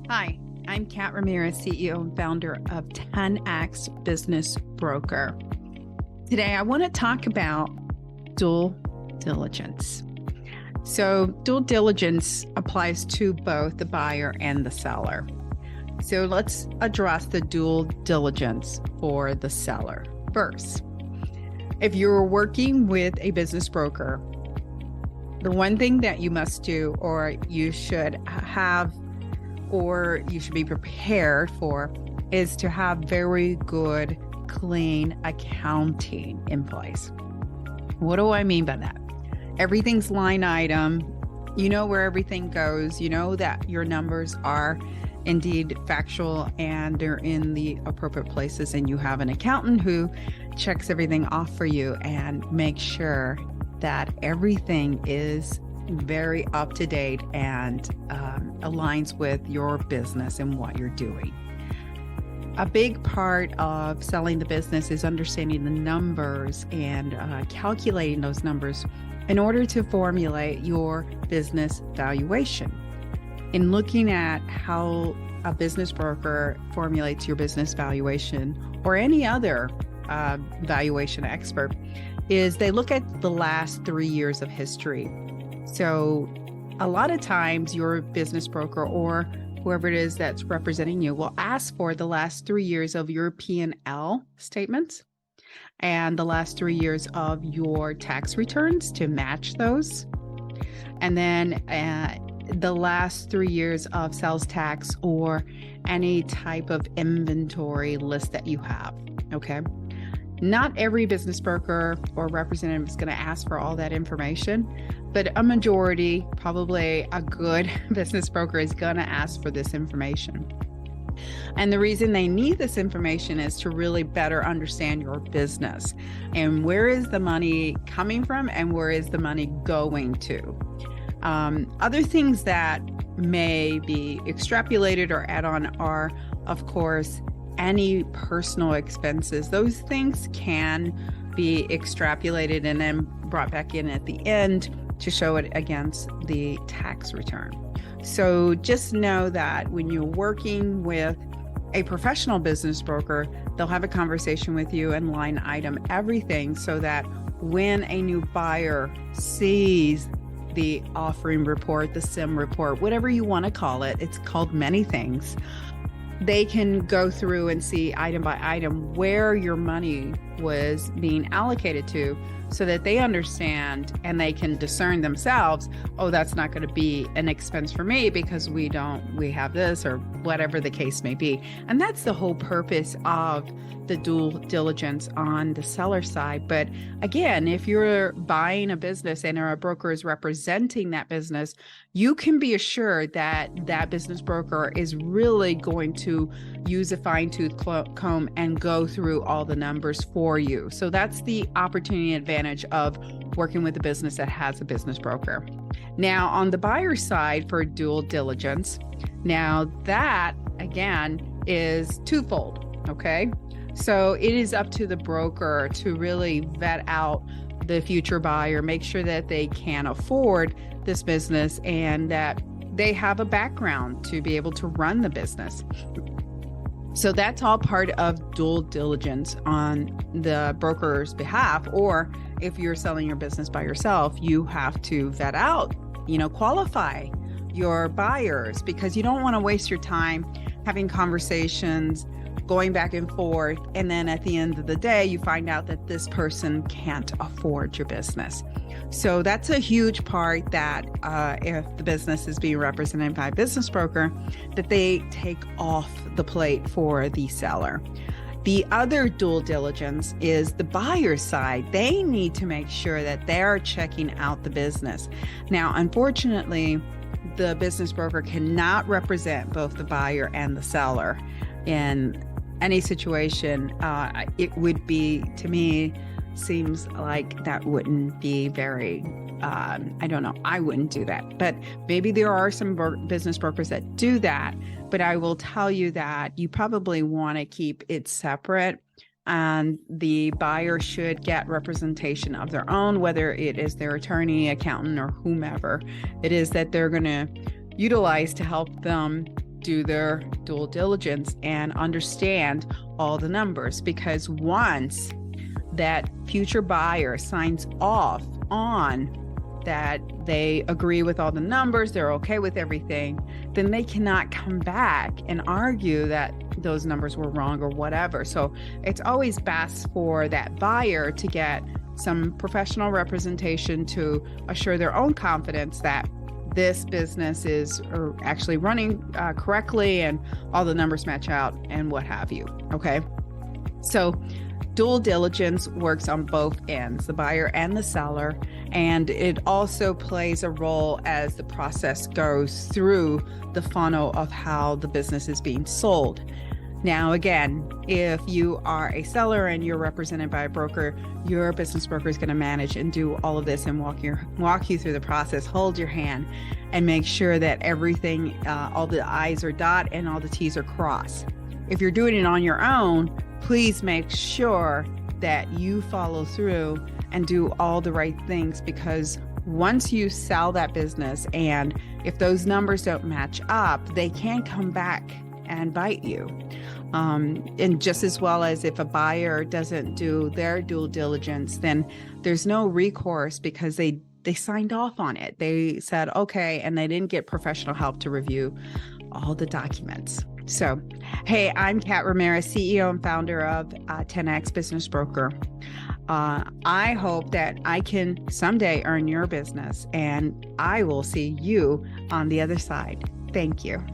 Hi, I'm Kat Ramirez, CEO and founder of 10X Business Broker. Today, I want to talk about due diligence. So, due diligence applies to both the buyer and the seller. So, let's address the due diligence for the seller first. If you're working with a business broker, the one thing that you must do, or you should have, or you should be prepared for, is to have very good, clean accounting in place. What do I mean by that? Everything's line item. You know where everything goes. You know that your numbers are indeed factual and they're in the appropriate places, and you have an accountant who checks everything off for you and makes sure that everything is very up to date and aligns with your business and what you're doing. A big part of selling the business is understanding the numbers and calculating those numbers in order to formulate your business valuation. In looking at how a business broker formulates your business valuation, or any other valuation expert, is they look at the last 3 years of history. So a lot of times your business broker or whoever it is that's representing you will ask for the last 3 years of your P&L statements and the last 3 years of your tax returns to match those. And then the last 3 years of sales tax or any type of inventory list that you have. Okay. Not every business broker or representative is going to ask for all that information, but a majority, probably a good business broker, is going to ask for this information. And the reason they need this information is to really better understand your business and where is the money coming from and where is the money going to. Other things that may be extrapolated or add on are, of course, any personal expenses. Those things can be extrapolated and then brought back in at the end to show it against the tax return. So just know that when you're working with a professional business broker, they'll have a conversation with you and line item everything so that when a new buyer sees the offering report, the SIM report, whatever you want to call it, it's called many things, they can go through and see item by item where your money was being allocated to, so that they understand and they can discern themselves, oh, that's not going to be an expense for me because we have this, or whatever the case may be. And that's the whole purpose of the due diligence on the seller side. But again, if you're buying a business and a broker is representing that business, you can be assured that that business broker is really going to use a fine-tooth comb and go through all the numbers for you. So that's the opportunity and advantage of working with a business that has a business broker. Now, on the buyer side for due diligence, now that again is twofold, okay? So it is up to the broker to really vet out the future buyer, make sure that they can afford this business and that they have a background to be able to run the business. So that's all part of due diligence on the broker's behalf. Or if you're selling your business by yourself, you have to vet out, qualify your buyers, because you don't want to waste your time having conversations, going back and forth, and then at the end of the day, you find out that this person can't afford your business. So that's a huge part that if the business is being represented by a business broker, that they take off the plate for the seller. The other due diligence is the buyer's side. They need to make sure that they're checking out the business. Now, unfortunately, the business broker cannot represent both the buyer and the seller in any situation. It would be, to me, seems like that wouldn't be very, I don't know, I wouldn't do that. But maybe there are some business brokers that do that. But I will tell you that you probably want to keep it separate. And the buyer should get representation of their own, whether it is their attorney, accountant, or whomever it is that they're going to utilize to help them do their due diligence and understand all the numbers, because once that future buyer signs off on that they agree with all the numbers, they're okay with everything, then they cannot come back and argue that those numbers were wrong or whatever. So it's always best for that buyer to get some professional representation to assure their own confidence that this business is actually running correctly and all the numbers match out and what have you. Okay. So due diligence works on both ends, the buyer and the seller, and it also plays a role as the process goes through the funnel of how the business is being sold. Now, again, if you are a seller and you're represented by a broker, your business broker is going to manage and do all of this and walk you through the process, hold your hand, and make sure that everything, all the I's are dotted and all the T's are crossed. If you're doing it on your own, please make sure that you follow through and do all the right things, because once you sell that business and if those numbers don't match up, they can come back and bite you. And just as well as if a buyer doesn't do their due diligence, then there's no recourse because they signed off on it. They said, okay, and they didn't get professional help to review all the documents. So, hey, I'm Kat Ramirez, CEO and founder of 10X Business Broker. I hope that I can someday earn your business, and I will see you on the other side. Thank you.